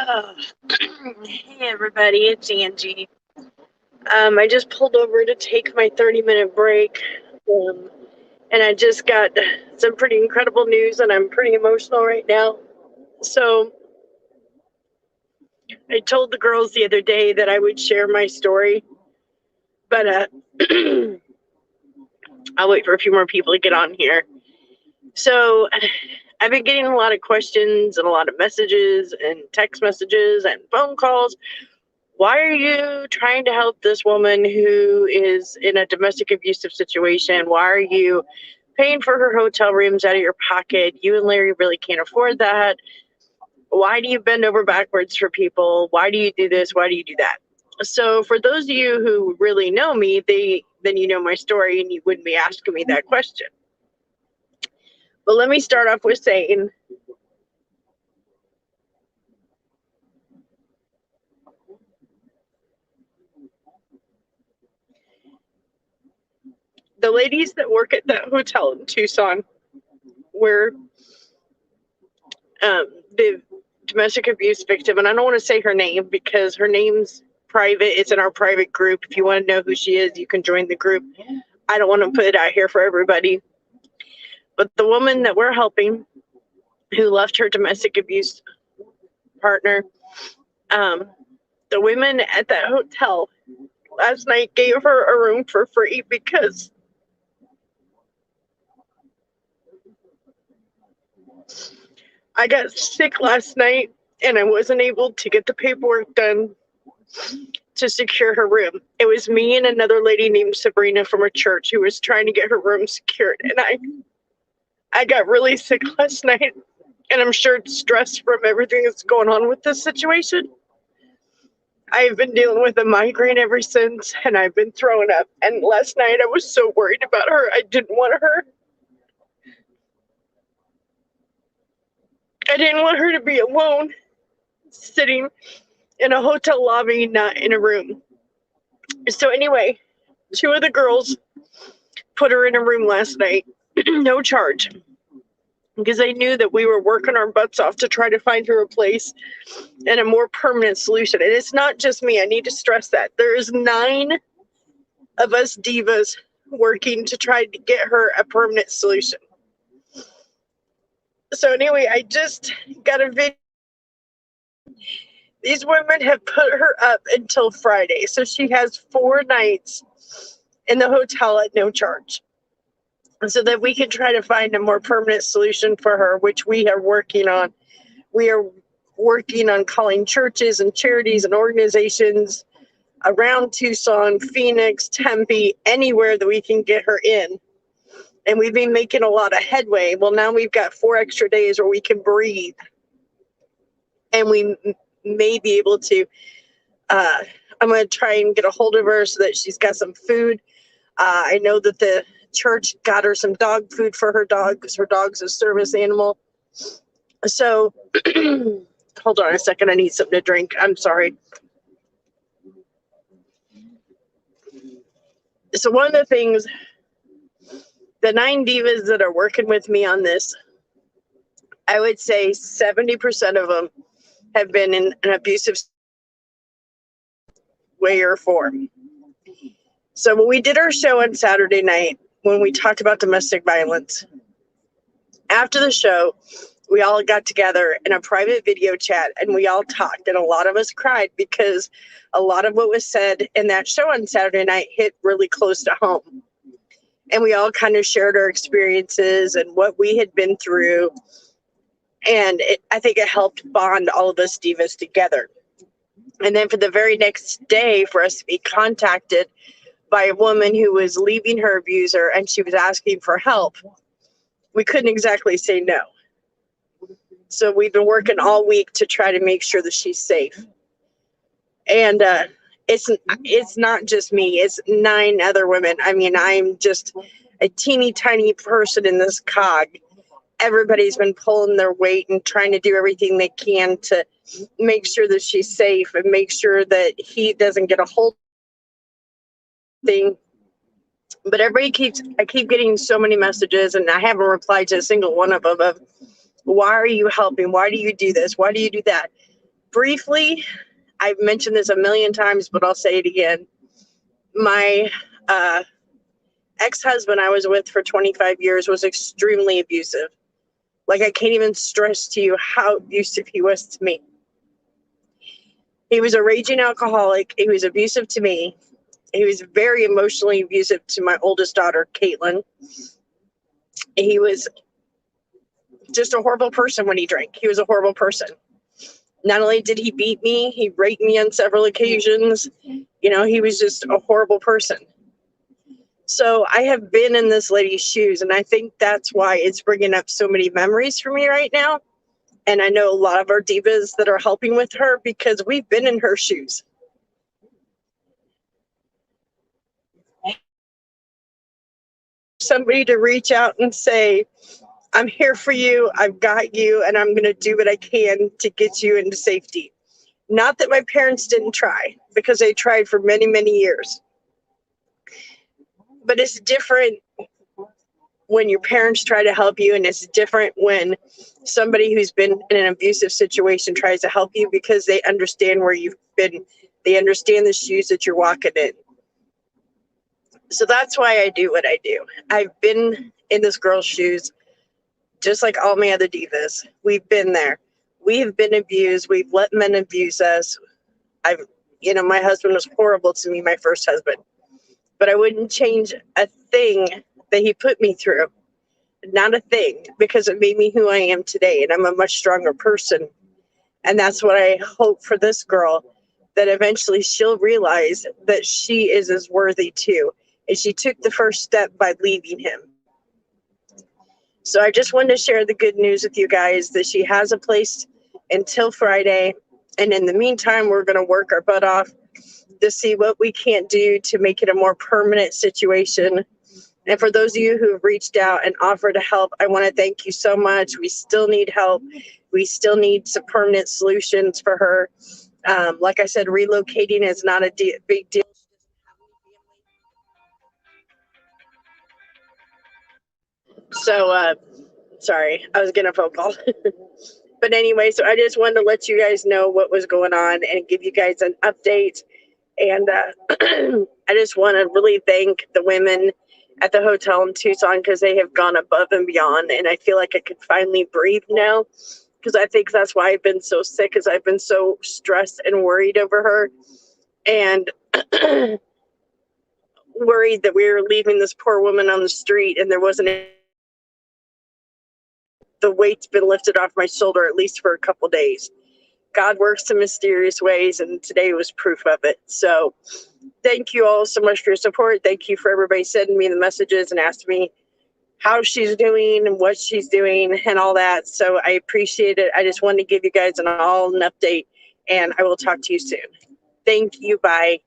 Uh, hey everybody, it's Angie. I just pulled over to take my 30-minute break, um, and I just got some pretty incredible news, and I'm pretty emotional right now. So, I told the girls the other day that I would share my story, but I'll wait for a few more people to get on here. So, I've been getting a lot of questions and a lot of messages and text messages and phone calls. Why are you trying to help this woman who is in a domestic abusive situation? Why are you paying for her hotel rooms out of your pocket? You and Larry really can't afford that. Why do you bend over backwards for people? Why do you do this? Why do you do that? So for those of you who really know me, then you know my story and you wouldn't be asking me that question. But let me start off with saying the ladies that work at that hotel in Tucson where the domestic abuse victim, and I don't want to say her name because her name's private. It's in our private group. If you want to know who she is, you can join the group. I don't want to put it out here for everybody. But the woman that we're helping who left her domestic abuse partner, um, the women at that hotel last night gave her a room for free because I got sick last night and I wasn't able to get the paperwork done to secure her room. It was me and another lady named Sabrina from her church who was trying to get her room secured. And I got really sick last night, and I'm sure it's stress from everything that's going on with this situation. I've been dealing with a migraine ever since, and I've been throwing up. And last night I was so worried about her. I didn't want her. I didn't want her to be alone, sitting in a hotel lobby, not in a room. So anyway, two of the girls put her in a room last night, no charge, because they knew that we were working our butts off to try to find her a place and a more permanent solution. And it's not just me. I need to stress that. There's 9 of us divas working to try to get her a permanent solution. So anyway, I just got a video. These women have put her up until Friday. So she has 4 nights in the hotel at no charge, so that we can try to find a more permanent solution for her, which we are working on. We are working on calling churches and charities and organizations around Tucson, Phoenix, Tempe, anywhere that we can get her in. And we've been making a lot of headway. Well, now we've got 4 extra days where we can breathe. And we may be able to, I'm going to try and get a hold of her so that she's got some food. I know that the church got her some dog food for her dog because her dog's a service animal. So hold on a second. I need something to drink. I'm sorry. So one of the things, the 9 divas that are working with me on this, I would say 70% of them have been in an abusive way or form. So when we did our show on Saturday night, when we talked about domestic violence, after the show, we all got together in a private video chat and we all talked, and a lot of us cried because a lot of what was said in that show on Saturday night hit really close to home. And we all kind of shared our experiences and what we had been through. And I think it helped bond all of us divas together. And then for the very next day, for us to be contacted by a woman who was leaving her abuser and she was asking for help, we couldn't exactly say no. So we've been working all week to try to make sure that she's safe. And it's not just me, it's 9 other women. I mean, I'm just a teeny tiny person in this cog. Everybody's been pulling their weight and trying to do everything they can to make sure that she's safe and make sure that he doesn't get a hold of thing. But I keep getting so many messages, and I haven't replied to a single one of them of, why are you helping? Why do you do this? Why do you do that? briefly, I've mentioned this a million times, but I'll say it again. My ex-husband I was with for 25 years was extremely abusive. Like, I can't even stress to you how abusive he was to me. He was a raging alcoholic. He was abusive to me. He was very emotionally abusive to my oldest daughter, Caitlin. He was just a horrible person when he drank. He was a horrible person. Not only did he beat me, he raped me on several occasions. You know, he was just a horrible person. So I have been in this lady's shoes, and I think that's why it's bringing up so many memories for me right now. And I know a lot of our divas that are helping with her because we've been in her shoes. Somebody to reach out and say, I'm here for you, I've got you, and I'm going to do what I can to get you into safety. Not that my parents didn't try, because they tried for many, many years. But it's different when your parents try to help you, and it's different when somebody who's been in an abusive situation tries to help you, because they understand where you've been. They understand the shoes that you're walking in. So that's why I do what I do. I've been in this girl's shoes, just like all my other divas. We've been there. We've been abused. We've let men abuse us. My husband was horrible to me, my first husband. But I wouldn't change a thing that he put me through. Not a thing, because it made me who I am today, and I'm a much stronger person. And that's what I hope for this girl, that eventually she'll realize that she is as worthy too. And she took the first step by leaving him. So I just wanted to share the good news with you guys that she has a place until Friday. And in the meantime, we're going to work our butt off to see what we can't do to make it a more permanent situation. And for those of you who have reached out and offered to help, I want to thank you so much. We still need help. We still need some permanent solutions for her. Like I said, relocating is not a big deal. So, sorry, I was getting a phone call. But anyway, so I just wanted to let you guys know what was going on and give you guys an update. And I just want to really thank the women at the hotel in Tucson, because they have gone above and beyond. And I feel like I could finally breathe now, because I think that's why I've been so sick, because I've been so stressed and worried over her. And worried that we were leaving this poor woman on the street and there wasn't the weight's been lifted off my shoulder, at least for a couple days. God works in mysterious ways, and today was proof of it. So thank you all so much for your support. Thank you for everybody sending me the messages and asking me how she's doing and what she's doing and all that. So I appreciate it. I just wanted to give you guys an update, and I will talk to you soon. Thank you. Bye.